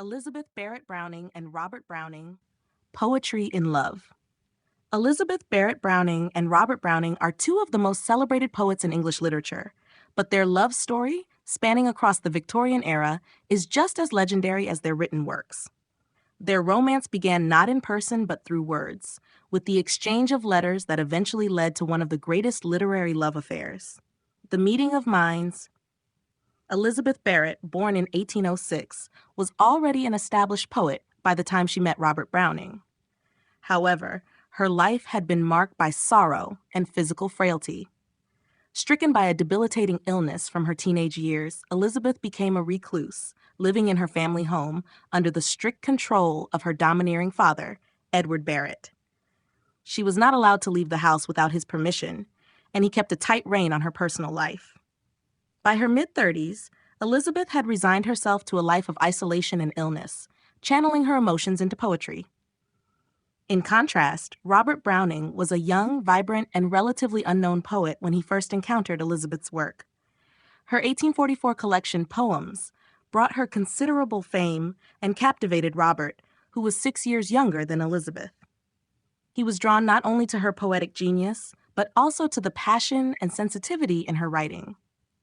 Elizabeth Barrett Browning and Robert Browning, Poetry in Love. Elizabeth Barrett Browning and Robert Browning are two of the most celebrated poets in English literature, but their love story, spanning across the Victorian era, is just as legendary as their written works. Their romance began not in person but through words, with the exchange of letters that eventually led to one of the greatest literary love affairs. The meeting of minds. Elizabeth Barrett, born in 1806, was already an established poet by the time she met Robert Browning. However, her life had been marked by sorrow and physical frailty. Stricken by a debilitating illness from her teenage years, Elizabeth became a recluse, living in her family home under the strict control of her domineering father, Edward Barrett. She was not allowed to leave the house without his permission, and he kept a tight rein on her personal life. By her mid-30s, Elizabeth had resigned herself to a life of isolation and illness, channeling her emotions into poetry. In contrast, Robert Browning was a young, vibrant, and relatively unknown poet when he first encountered Elizabeth's work. Her 1844 collection, Poems, brought her considerable fame and captivated Robert, who was 6 years younger than Elizabeth. He was drawn not only to her poetic genius, but also to the passion and sensitivity in her writing.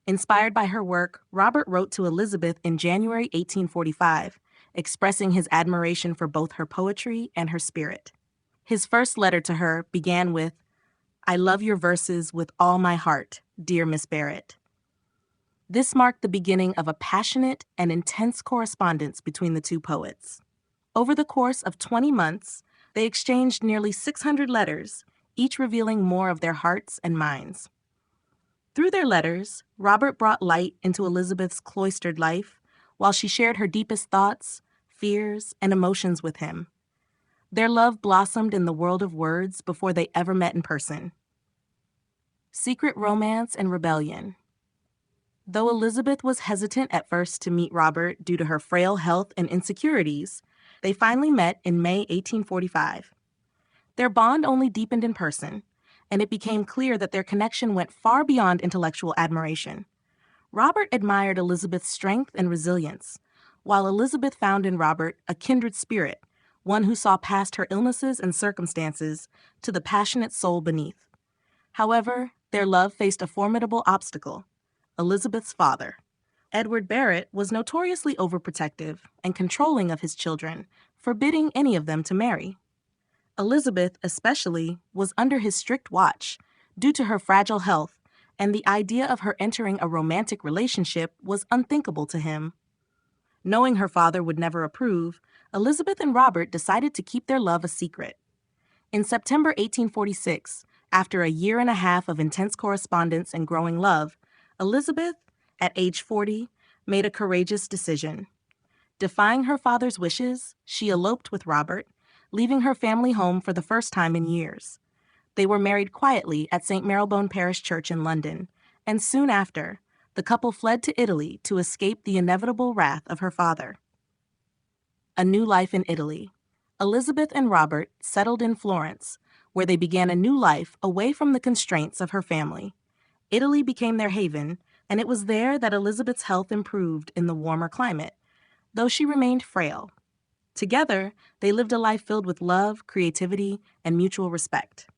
Inspired by her work, Robert wrote to Elizabeth in January 1845, expressing his admiration for both her poetry and her spirit. His first letter to her began with, "I love your verses with all my heart, dear Miss Barrett." This marked the beginning of a passionate and intense correspondence between the two poets. Over the course of 20 months, they exchanged nearly 600 letters, each revealing more of their hearts and minds. Through their letters, Robert brought light into Elizabeth's cloistered life, while she shared her deepest thoughts, fears, and emotions with him. Their love blossomed in the world of words before they ever met in person. Secret romance and rebellion. Though Elizabeth was hesitant at first to meet Robert due to her frail health and insecurities, they finally met in May 1845. Their bond only deepened in person, and it became clear that their connection went far beyond intellectual admiration. Robert admired Elizabeth's strength and resilience, while Elizabeth found in Robert a kindred spirit, one who saw past her illnesses and circumstances to the passionate soul beneath. However, their love faced a formidable obstacle: Elizabeth's father. Edward Barrett was notoriously overprotective and controlling of his children, forbidding any of them to marry. Elizabeth, especially, was under his strict watch due to her fragile health, and the idea of her entering a romantic relationship was unthinkable to him. Knowing her father would never approve, Elizabeth and Robert decided to keep their love a secret. In September 1846, after a year and a half of intense correspondence and growing love, Elizabeth, at age 40, made a courageous decision. Defying her father's wishes, she eloped with Robert, leaving her family home for the first time in years. They were married quietly at St. Marylebone Parish Church in London, and soon after, the couple fled to Italy to escape the inevitable wrath of her father. A new life in Italy. Elizabeth and Robert settled in Florence, where they began a new life away from the constraints of her family. Italy became their haven, and it was there that Elizabeth's health improved in the warmer climate, though she remained frail. Together, they lived a life filled with love, creativity, and mutual respect.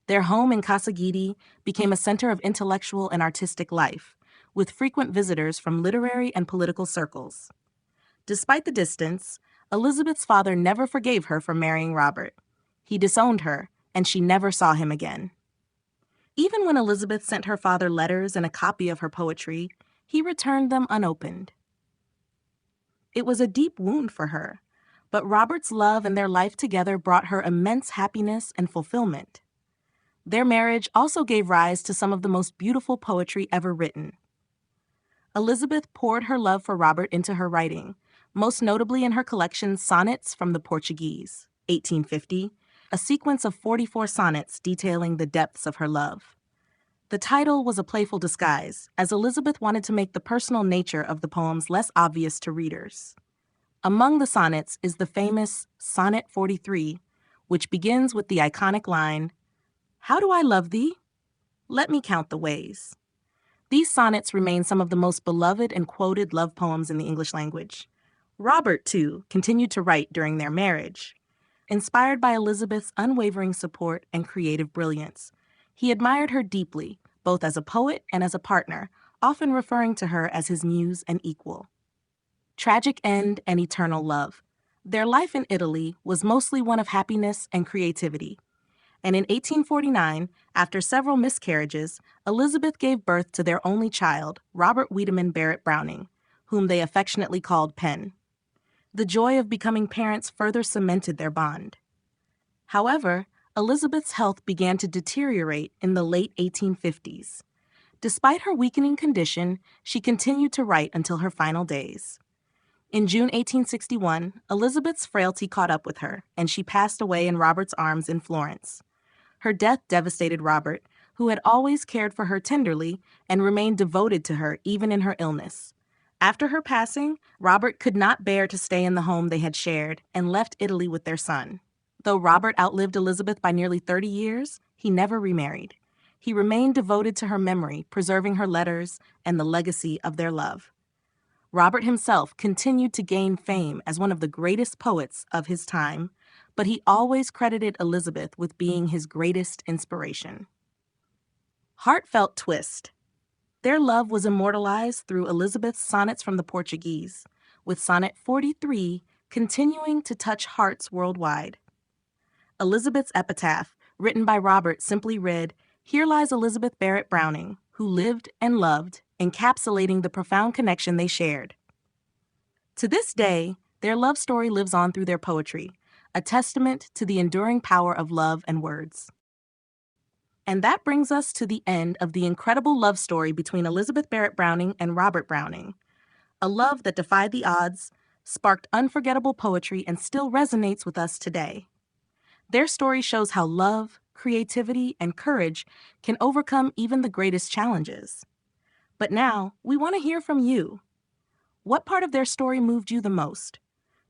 Their home in Casa Guidi became a center of intellectual and artistic life, with frequent visitors from literary and political circles. Despite the distance, Elizabeth's father never forgave her for marrying Robert. He disowned her, and she never saw him again. Even when Elizabeth sent her father letters and a copy of her poetry, he returned them unopened. It was a deep wound for her, but Robert's love and their life together brought her immense happiness and fulfillment. Their marriage also gave rise to some of the most beautiful poetry ever written. Elizabeth poured her love for Robert into her writing, most notably in her collection Sonnets from the Portuguese, 1850, a sequence of 44 sonnets detailing the depths of her love. The title was a playful disguise, as Elizabeth wanted to make the personal nature of the poems less obvious to readers. Among the sonnets is the famous Sonnet 43, which begins with the iconic line, "How do I love thee? Let me count the ways." These sonnets remain some of the most beloved and quoted love poems in the English language. Robert, too, continued to write during their marriage. Inspired by Elizabeth's unwavering support and creative brilliance, he admired her deeply, both as a poet and as a partner, often referring to her as his muse and equal. Tragic end and eternal love. Their life in Italy was mostly one of happiness and creativity. And in 1849, after several miscarriages, Elizabeth gave birth to their only child, Robert Wiedemann Barrett Browning, whom they affectionately called Pen. The joy of becoming parents further cemented their bond. However, Elizabeth's health began to deteriorate in the late 1850s. Despite her weakening condition, she continued to write until her final days. In June 1861, Elizabeth's frailty caught up with her, and she passed away in Robert's arms in Florence. Her death devastated Robert, who had always cared for her tenderly and remained devoted to her even in her illness. After her passing, Robert could not bear to stay in the home they had shared and left Italy with their son. Though Robert outlived Elizabeth by nearly 30 years, he never remarried. He remained devoted to her memory, preserving her letters and the legacy of their love. Robert himself continued to gain fame as one of the greatest poets of his time, but he always credited Elizabeth with being his greatest inspiration. Heartfelt twist. Their love was immortalized through Elizabeth's Sonnets from the Portuguese, with Sonnet 43 continuing to touch hearts worldwide. Elizabeth's epitaph, written by Robert, simply read, "Here lies Elizabeth Barrett Browning, who lived and loved," encapsulating the profound connection they shared. To this day, their love story lives on through their poetry, a testament to the enduring power of love and words. And that brings us to the end of the incredible love story between Elizabeth Barrett Browning and Robert Browning, a love that defied the odds, sparked unforgettable poetry, and still resonates with us today. Their story shows how love, creativity, and courage can overcome even the greatest challenges. But now, we want to hear from you. What part of their story moved you the most?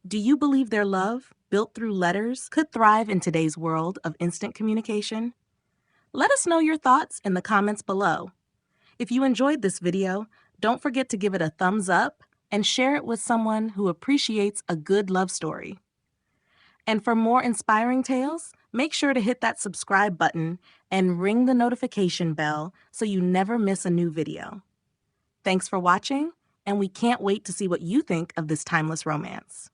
Do you believe their love, built through letters, could thrive in today's world of instant communication? Let us know your thoughts in the comments below. If you enjoyed this video, don't forget to give it a thumbs up and share it with someone who appreciates a good love story. And for more inspiring tales, make sure to hit that subscribe button and ring the notification bell so you never miss a new video. Thanks for watching, and we can't wait to see what you think of this timeless romance.